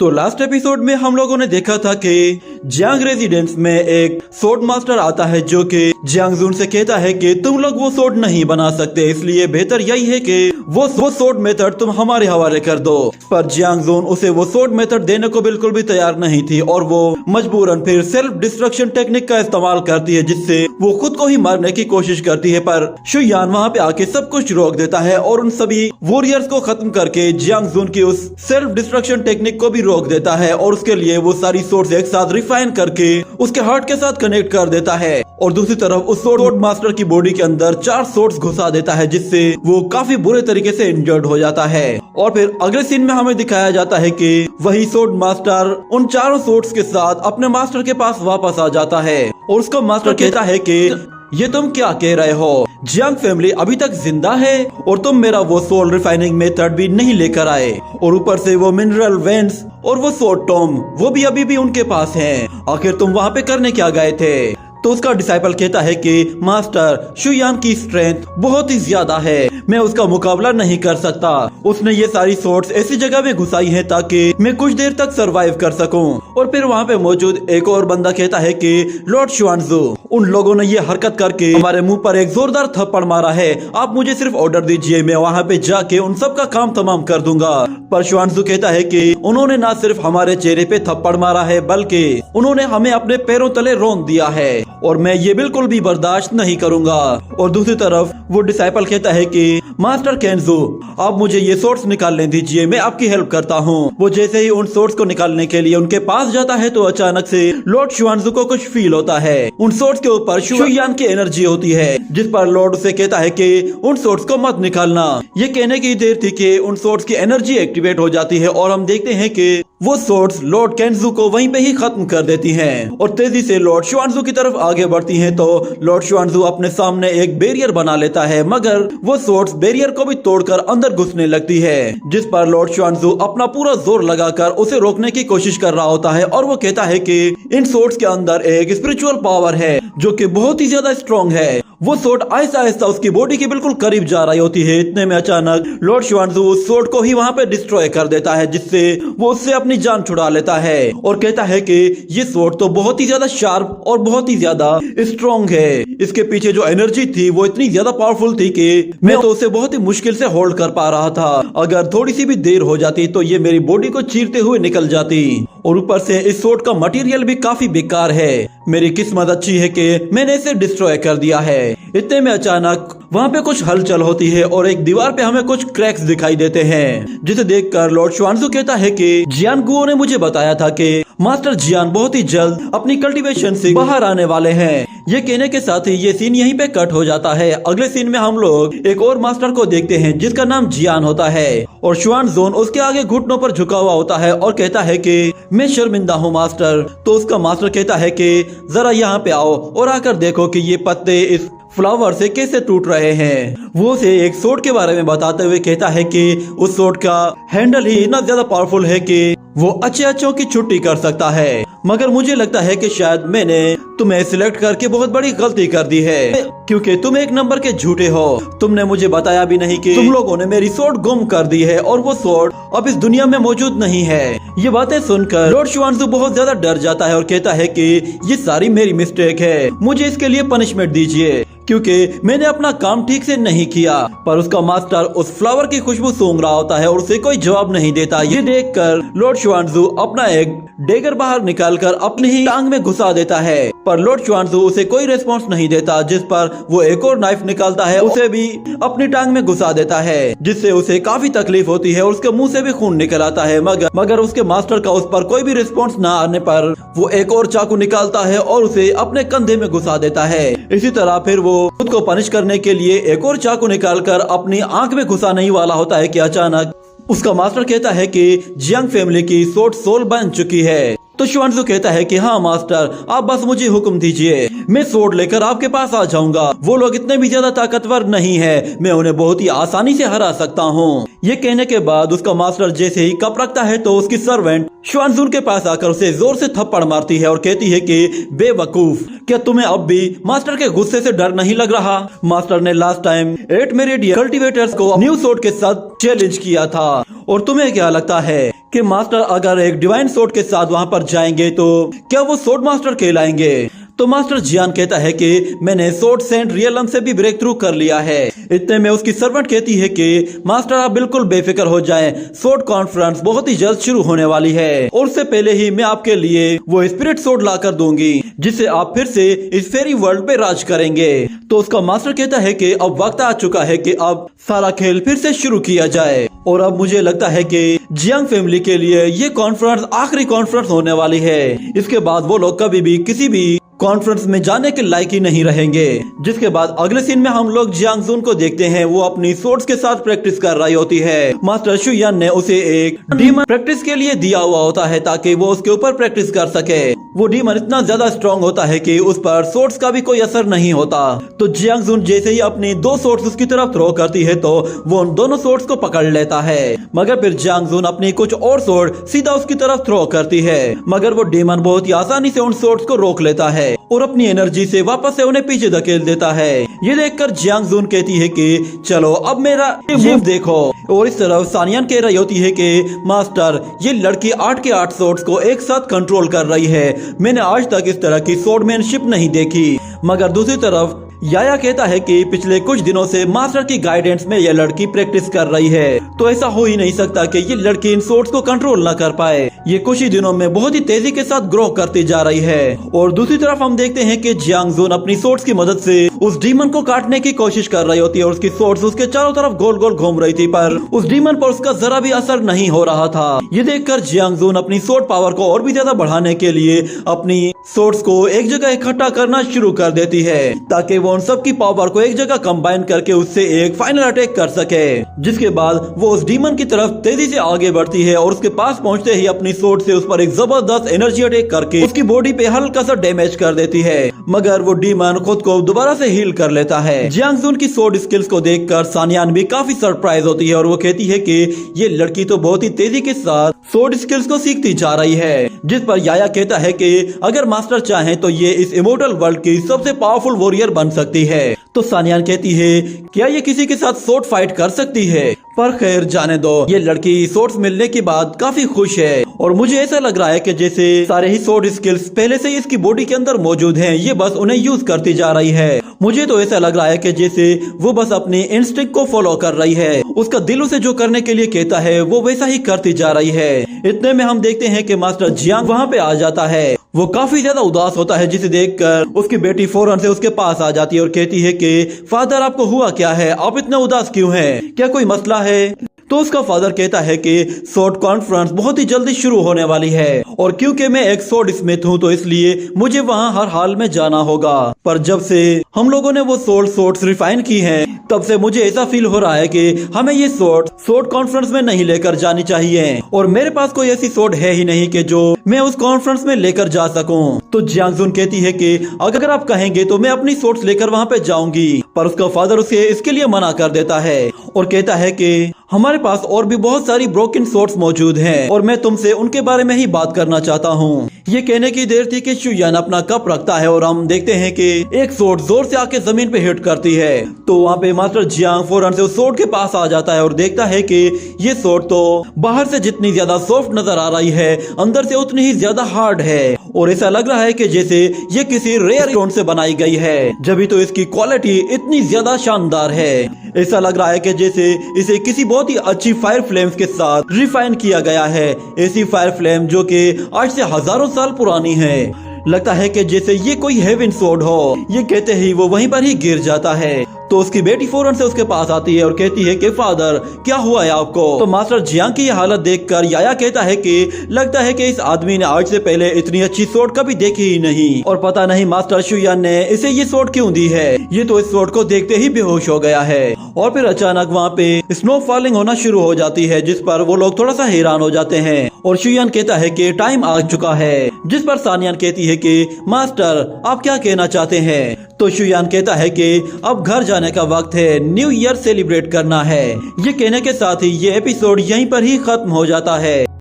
तो last episode में हम लोगों ने देखा था कि जियांग रेजिडेंस में एक सोर्ड मास्टर आता है जो कि जियांग जून से कहता है कि तुम लोग वो सोर्ड नहीं बना सकते, इसलिए बेहतर यही है कि वो सोर्ड मेथड तुम हमारे हवाले कर दो। पर जियांग जून उसे वो सोर्ड मेथड देने को बिल्कुल भी तैयार नहीं थी और वो मजबूरन फिर सेल्फ डिस्ट्रक्शन टेक्निक का इस्तेमाल करती है, जिससे वो खुद को ही मारने की कोशिश करती है। पर शुयान वहाँ पे आके सब कुछ रोक देता है और उन सभी वॉरियर्स को खत्म करके जियांग जून की उस सेल्फ डिस्ट्रक्शन टेक्निक को भी रोक देता है और उसके लिए वो सारी सोर्स एक साथ रिफाइन करके उसके हार्ट के साथ कनेक्ट कर देता है। और दूसरी तरफ उस सोर्ड मास्टर की बॉडी के अंदर 4 सोर्ड्स घुसा देता है, जिससे वो काफी बुरे तरीके से इंजर्ड हो जाता है। और फिर अगले सीन में हमें दिखाया जाता है कि वही सोर्ड मास्टर उन 4 सोर्ड्स के साथ अपने मास्टर के पास वापस आ जाता है और उसका मास्टर कहता है कि ये तुम क्या कह रहे हो, जियांग फैमिली अभी तक जिंदा है और तुम मेरा वो सोल रिफाइनिंग मेथड भी नहीं लेकर आए, और ऊपर से वो मिनरल वेंट्स और वो सोर्ड टॉम वो भी अभी भी उनके पास हैं। आखिर तुम वहाँ पे करने क्या गए थे? तो उसका डिसाइपल कहता है कि मास्टर शुयान की स्ट्रेंथ बहुत ही ज्यादा है, मैं उसका मुकाबला नहीं कर सकता। उसने ये सारी सोर्ड्स ऐसी जगह में घुसाई है ताकि मैं कुछ देर तक सरवाइव कर सकूं। और फिर वहाँ पे मौजूद एक और बंदा कहता है कि लॉर्ड शुआनजू, उन लोगों ने ये हरकत करके हमारे मुंह पर एक जोरदार थप्पड़ मारा है, आप मुझे सिर्फ ऑर्डर दीजिए, मैं वहाँ पे जाके उन सब का काम तमाम कर दूंगा। पर शुआनजू कहता है कि उन्होंने न सिर्फ हमारे चेहरे पे थप्पड़ मारा है बल्कि उन्होंने हमें अपने पैरों तले रौंद दिया है और मैं ये बिल्कुल भी बर्दाश्त नहीं करूंगा। और दूसरी तरफ वो डिसाइपल कहता है कि मास्टर केंजू, आप मुझे ये सोर्ड्स निकालने दीजिए, मैं आपकी हेल्प करता हूँ। वो जैसे ही उन सोर्ड्स को निकालने के लिए उनके पास जाता है तो अचानक से लॉर्ड शुआनजू को कुछ फील होता है। उन सोर्ड्स के ऊपर शुयान की एनर्जी होती है, जिस पर लॉर्ड उसे कहता है कि उन सोर्ड्स को मत निकालना। ये कहने की देर थी कि उन सोर्ड्स की एनर्जी एक्टिवेट हो जाती है और हम देखते हैं कि वो सोर्ड्स लॉर्ड केंजू को वहीं पे ही खत्म कर देती हैं और तेजी से लॉर्ड शुआनजू की तरफ आगे बढ़ती हैं। तो लॉर्ड शुआनजू अपने सामने एक बैरियर बना लेता है, मगर वो सोर्ड्स बैरियर को भी तोड़कर अंदर घुसने लगती है, जिस पर लॉर्ड शुआनजू अपना पूरा जोर लगाकर उसे रोकने की कोशिश कर रहा होता है। और वो कहता है कि इन सोर्ड्स के अंदर एक स्पिरिचुअल पावर है जो कि बहुत ही ज्यादा स्ट्रॉन्ग है। वो सोर्ड आहिस्ता आहिस्ता उसकी बॉडी के बिल्कुल करीब जा रही होती है। इतने में अचानक लॉर्ड शुआनजू उस सोर्ड को ही वहाँ पे डिस्ट्रॉय कर देता है, जिससे वो उससे अपनी जान छुड़ा लेता है और कहता है कि ये सोर्ड तो बहुत ही ज्यादा शार्प और बहुत ही ज्यादा स्ट्रॉन्ग है। इसके पीछे जो एनर्जी थी वो इतनी ज्यादा पावरफुल थी कि मैं तो उसे बहुत ही मुश्किल से होल्ड कर पा रहा था। अगर थोड़ी सी भी देर हो जाती तो ये मेरी बॉडी को चीरते हुए निकल जाती। और ऊपर से इस सोर्ड का मटेरियल भी काफी बेकार है। मेरी किस्मत अच्छी है कि मैंने इसे डिस्ट्रॉय कर दिया है। इतने में अचानक वहाँ पे कुछ हलचल होती है और एक दीवार पे हमें कुछ क्रैक्स दिखाई देते हैं, जिसे देखकर लॉर्ड शुआनजू कहता है कि जियान गुओ ने मुझे बताया था कि मास्टर जियान बहुत ही जल्द अपनी कल्टीवेशन से बाहर आने वाले हैं। ये कहने के साथ ही ये सीन यहीं पे कट हो जाता है। अगले सीन में हम लोग एक और मास्टर को देखते हैं जिसका नाम जियान होता है और शुआनजोन उसके आगे घुटनों पर झुका हुआ होता है और कहता है कि मैं शर्मिंदा हूँ मास्टर। तो उसका मास्टर कहता है कि जरा यहाँ पे आओ और आकर देखो कि ये पत्ते इस फ्लावर से कैसे टूट रहे हैं। वो उसे एक सोर्ड के बारे में बताते हुए कहता है कि उस सोर्ड का हैंडल ही इतना ज्यादा पावरफुल है कि वो अच्छों की छुट्टी कर सकता है, मगर मुझे लगता है कि शायद मैंने तुम्हें सिलेक्ट करके बहुत बड़ी गलती कर दी है, क्योंकि तुम एक नंबर के झूठे हो। तुमने मुझे बताया भी नहीं कि तुम लोगों ने मेरी सोर्ड गुम कर दी है और वो सोर्ड अब इस दुनिया में मौजूद नहीं है। ये बातें सुनकर लॉर्ड शुआनजू बहुत ज्यादा डर जाता है और कहता है कि ये सारी मेरी मिस्टेक है, मुझे इसके लिए पनिशमेंट दीजिए क्योंकि मैंने अपना काम ठीक से नहीं किया। पर उसका मास्टर उस फ्लावर की खुशबू सूंघ रहा होता है और उसे कोई जवाब नहीं देता। ये देखकर लॉर्ड शुआनजू अपना एक डेगर बाहर निकालकर अपनी ही टांग में घुसा देता है, पर लॉर्ड शुआनजू उसे कोई रिस्पॉन्स नहीं देता, जिस पर वो एक और नाइफ निकालता है, उसे भी अपनी टांग में घुसा देता है, जिससे उसे काफी तकलीफ होती है और उसके मुंह से भी खून निकल आता है। मगर उसके मास्टर का उस पर कोई भी रिस्पॉन्स न आने पर वो एक और चाकू निकालता है और उसे अपने कंधे में घुसा देता है। इसी तरह फिर वो खुद को पनिश करने के लिए एक और चाकू निकालकर अपनी आंख में घुसाने ही वाला होता है कि अचानक उसका मास्टर कहता है कि जियांग फैमिली की सोर्ड सोल बन चुकी है। तो शुआनजू कहता है कि हाँ मास्टर, आप बस मुझे हुक्म दीजिए, मैं सोर्ड लेकर आपके पास आ जाऊंगा। वो लोग इतने भी ज्यादा ताकतवर नहीं है, मैं उन्हें बहुत ही आसानी से हरा सकता हूँ। ये कहने के बाद उसका मास्टर जैसे ही कप रखता है तो उसकी सर्वेंट शुआनजू के पास आकर उसे जोर से थप्पड़ मारती है और कहती है कि बेवकूफ, क्या तुम्हें अब भी मास्टर के गुस्से से डर नहीं लग रहा? मास्टर ने लास्ट टाइम 8 मेरिडियन कल्टीवेटर्स को न्यू सोर्ड के साथ चैलेंज किया था और तुम्हें क्या लगता है कि मास्टर अगर एक डिवाइन सोर्ड के साथ वहां पर जाएंगे तो क्या वो सोर्ड मास्टर कहलाएंगे। तो मास्टर जियान कहता है कि मैंने सोर्ड सेंट रियलम से भी ब्रेक थ्रू कर लिया है। इतने में उसकी सर्वेंट कहती है कि मास्टर आप बिल्कुल बेफिक्र हो जाएं, सोर्ड कॉन्फ्रेंस बहुत ही जल्द शुरू होने वाली है और उससे पहले ही मैं आपके लिए वो स्पिरिट सोर्ड ला कर दूंगी जिससे आप फिर से इस फेरी वर्ल्ड पे राज करेंगे। तो उसका मास्टर कहता है कि अब वक्त आ चुका है कि अब सारा खेल फिर से शुरू किया जाए और अब मुझे लगता है कि जियांग फैमिली के लिए ये कॉन्फ्रेंस आखिरी कॉन्फ्रेंस होने वाली है। इसके बाद वो लोग कभी भी किसी भी कॉन्फ्रेंस में जाने के लायक ही नहीं रहेंगे। जिसके बाद अगले सीन में हम लोग जियांग जुन को देखते हैं, वो अपनी सोर्ड्स के साथ प्रैक्टिस कर रही होती है। मास्टर शुयान ने उसे एक डीमन प्रैक्टिस के लिए दिया हुआ होता है ताकि वो उसके ऊपर प्रैक्टिस कर सके। वो डीमन इतना ज्यादा स्ट्रॉन्ग होता है कि उस पर सोर्ड्स का भी कोई असर नहीं होता। तो जियांग जुन जैसे ही अपनी 2 सोर्ड्स उसकी तरफ थ्रो करती है तो वो उन दोनों सोर्ड्स को पकड़ लेता है, मगर फिर जियांग जुन अपनी कुछ और सोर्ड सीधा उसकी तरफ थ्रो करती है, मगर वो डीमन बहुत ही आसानी से उन सोर्ड्स को रोक लेता है और अपनी एनर्जी से वापस से उन्हें पीछे धकेल देता है। ये देखकर जियांग जुन कहती है कि चलो अब मेरा मूव देखो। और इस तरफ सानियान कह रही होती है कि मास्टर ये लड़की 8 के 8 सोर्ड्स को एक साथ कंट्रोल कर रही है, मैंने आज तक इस तरह की सोर्डमैनशिप नहीं देखी। मगर दूसरी तरफ याया कहता है कि पिछले कुछ दिनों से मास्टर की गाइडेंस में यह लड़की प्रैक्टिस कर रही है, तो ऐसा हो ही नहीं सकता कि ये लड़की इन सोर्ड्स को कंट्रोल न कर पाए। ये कुछ ही दिनों में बहुत ही तेजी के साथ ग्रो करती जा रही है। और दूसरी तरफ हम देखते हैं कि जियांग जुन अपनी सोर्ड्स की मदद से उस डीमन को काटने की कोशिश कर रही होती है और उसकी सोर्ड्स उसके चारों तरफ गोल गोल घूम रही थी, पर उस डीमन पर उसका जरा भी असर नहीं हो रहा था। ये देखकर जियांग जुन अपनी सोर्ड पावर को और भी ज्यादा बढ़ाने के लिए अपनी सोर्ड्स को एक जगह इकट्ठा करना शुरू कर देती है ताकि वो उन सब की पावर को एक जगह कंबाइन करके उससे एक फाइनल अटैक कर सके। जिसके बाद वो उस डीमन की तरफ तेजी से आगे बढ़ती है और उसके पास पहुंचते ही अपनी सोर्ड से उस पर एक जबरदस्त एनर्जी अटैक करके उसकी बॉडी पे हल्का सा डैमेज कर देती है, मगर वो डीमन खुद को दोबारा से हील कर लेता है। जियांग जुन की सोर्ड स्किल्स को देखकर सानियान भी काफी सरप्राइज होती है और वो कहती है कि ये लड़की तो बहुत ही तेजी के साथ सोर्ड स्किल्स को सीखती जा रही है। जिस पर याया कहता है कि अगर मास्टर चाहे तो ये इस इमोर्टल वर्ल्ड की सबसे पावरफुल वॉरियर बन सकती है। तो सानियान कहती है क्या ये किसी के साथ सोर्ड फाइट कर सकती है, पर खैर जाने दो। ये लड़की सोर्ड्स मिलने के बाद काफी खुश है और मुझे ऐसा लग रहा है कि जैसे सारे ही सोर्ड स्किल्स पहले से ही इसकी बॉडी के अंदर मौजूद हैं, ये बस उन्हें यूज करती जा रही है। मुझे तो ऐसा लग रहा है कि जैसे वो बस अपनी इंस्टिंक्ट को फॉलो कर रही है, उसका दिल उसे जो करने के लिए कहता है वो वैसा ही करती जा रही है। इतने में हम देखते हैं कि मास्टर जियांग वहाँ पे आ जाता है। वो काफी ज्यादा उदास होता है, जिसे देखकर उसकी बेटी फौरन से उसके पास आ जाती है और कहती है कि फादर आपको हुआ क्या है, आप इतने उदास क्यों हैं, क्या कोई मसला है। तो उसका फादर कहता है कि सोर्ड कॉन्फ्रेंस बहुत ही जल्दी शुरू होने वाली है और क्योंकि मैं एक सोर्ड स्मिथ हूँ तो इसलिए मुझे वहाँ हर हाल में जाना होगा। पर जब से हम लोगों ने वो सोर्ड्स रिफाइन की हैं, तब से मुझे ऐसा फील हो रहा है कि हमें ये सोर्ड कॉन्फ्रेंस में नहीं लेकर जानी चाहिए और मेरे पास कोई ऐसी सोर्ड है ही नहीं कि जो मैं उस कॉन्फ्रेंस में लेकर जा सकूं। तो जियांग जुन कहती है कि अगर आप कहेंगे तो मैं अपनी सोर्ड्स लेकर वहाँ पे जाऊंगी, पर उसका फादर उसे इसके लिए मना कर देता है और कहता है कि हमारे पास और भी बहुत सारी ब्रोकन सोर्ड्स मौजूद हैं और मैं तुमसे उनके बारे में ही बात करना चाहता हूँ। ये कहने की देर थी कि शुयान अपना कप रखता है और हम देखते हैं कि एक सोर्ड जोर से आके जमीन पे हिट करती है। तो वहाँ पे मास्टर जियांग फौरन से उस सोर्ड के पास आ जाता है और देखता है कि ये सोर्ड तो बाहर से जितनी ज्यादा सॉफ्ट नजर आ रही है, अंदर से उतनी ही ज्यादा हार्ड है और ऐसा लग रहा है कि जैसे ये किसी रेयर स्टोन से बनाई गई है, जब तो इसकी क्वालिटी इतनी ज्यादा शानदार है। ऐसा लग रहा है कि जैसे इसे किसी बहुत ही अच्छी फायर फ्लेम्स के साथ रिफाइन किया गया है, ऐसी फायर फ्लेम जो कि आज से हजारों साल पुरानी है। लगता है कि जैसे ये कोई हेवन सोर्ड हो। ये कहते ही वो वहीं पर ही गिर जाता है। तो उसकी बेटी फौरन से उसके पास आती है और कहती है कि फादर क्या हुआ है आपको। तो मास्टर जियांग की ये हालत देखकर याया कहता है कि लगता है कि इस आदमी ने आज से पहले इतनी अच्छी सोर्ड कभी देखी ही नहीं और पता नहीं मास्टर शुयान ने इसे ये सोर्ड क्यों दी है। ये तो इस सोर्ड को देखते ही बेहोश हो गया है और फिर अचानक वहाँ पे स्नो फॉलिंग होना शुरू हो जाती है, जिस पर वो लोग थोड़ा सा हैरान हो जाते हैं और शुयान कहता है कि टाइम आ चुका है। जिस पर सानियान कहती है कि मास्टर आप क्या कहना चाहते हैं। तो शुयान कहता है कि अब घर जाने का वक्त है, न्यू ईयर सेलिब्रेट करना है। ये कहने के साथ ही ये एपिसोड यहीं पर ही खत्म हो जाता है।